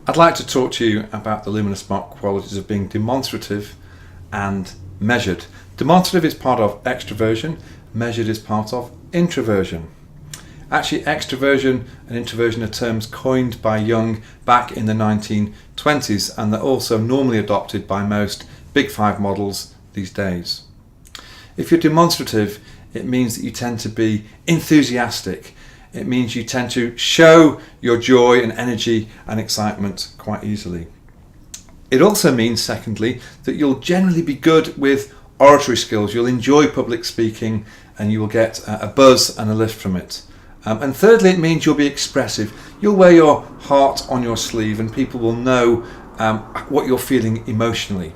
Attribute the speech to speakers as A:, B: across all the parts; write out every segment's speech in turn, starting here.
A: I'd like to talk to you about the Lumina Smart qualities of being demonstrative and measured. Demonstrative is part of extroversion, measured is part of introversion. Actually, extroversion and introversion are terms coined by Jung back in the 1920s, and they're also normally adopted by most Big Five models these days. If you're demonstrative, it means that you tend to be enthusiastic. It means you tend to show your joy and energy and excitement quite easily. It also means, secondly, that you'll generally be good with oratory skills. You'll enjoy public speaking and you will get a buzz and a lift from it. And thirdly, it means you'll be expressive. You'll wear your heart on your sleeve and people will know what you're feeling emotionally.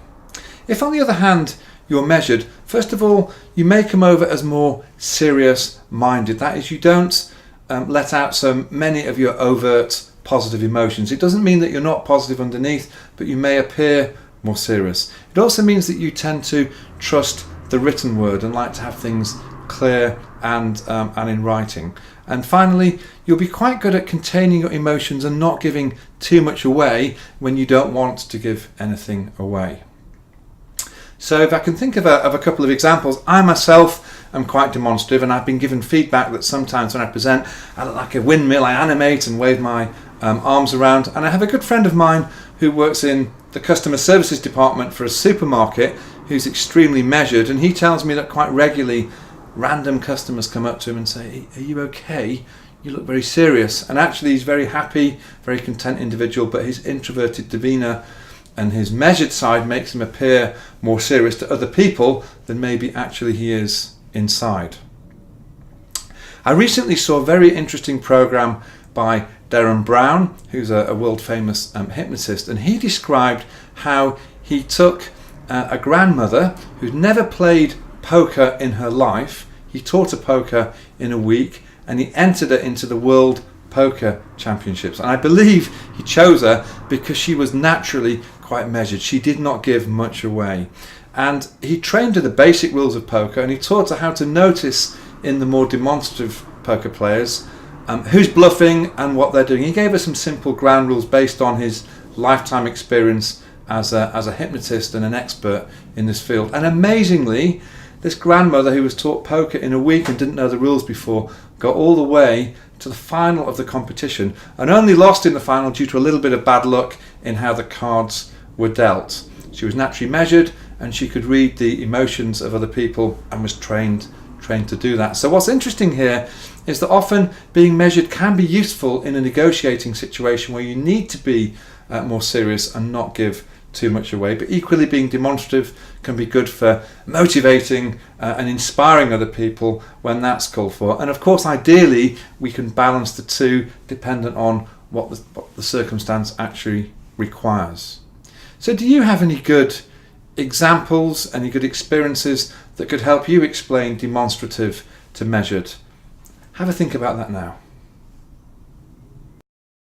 A: If, on the other hand, you're measured, first of all, you may come over as more serious-minded. That is, you don't let out so many of your overt positive emotions. It doesn't mean that you're not positive underneath, but you may appear more serious. It also means that you tend to trust the written word and like to have things clear and in writing. And finally, you'll be quite good at containing your emotions and not giving too much away when you don't want to give anything away. So if I can think of a couple of examples, I myself am quite demonstrative, and I've been given feedback that sometimes when I present, I look like a windmill. I animate and wave my arms around. And I have a good friend of mine who works in the customer services department for a supermarket who's extremely measured, and he tells me that quite regularly random customers come up to him and say, "Are you okay? You look very serious." And actually he's very happy, very content individual, but his introverted demeanour and his measured side makes him appear more serious to other people than maybe actually he is inside. I recently saw a very interesting program by Darren Brown, who's a world famous hypnotist, and he described how he took a grandmother who'd never played poker in her life. He taught her poker in a week and he entered her into the World Poker Championships, and I believe he chose her because she was naturally quite measured. She did not give much away, and he trained her the basic rules of poker, and he taught her how to notice in the more demonstrative poker players who's bluffing and what they're doing. He gave her some simple ground rules based on his lifetime experience as a hypnotist and an expert in this field. And amazingly, this grandmother who was taught poker in a week and didn't know the rules before got all the way to the final of the competition and only lost in the final due to a little bit of bad luck in how the cards were dealt. She was naturally measured and she could read the emotions of other people and was trained to do that. So what's interesting here is that often being measured can be useful in a negotiating situation where you need to be more serious and not give too much away, but equally being demonstrative can be good for motivating and inspiring other people when that's called for. And of course, ideally, we can balance the two dependent on what the circumstance actually requires. So do you have any good examples, any good experiences that could help you explain demonstrative to measured? Have a think about that now.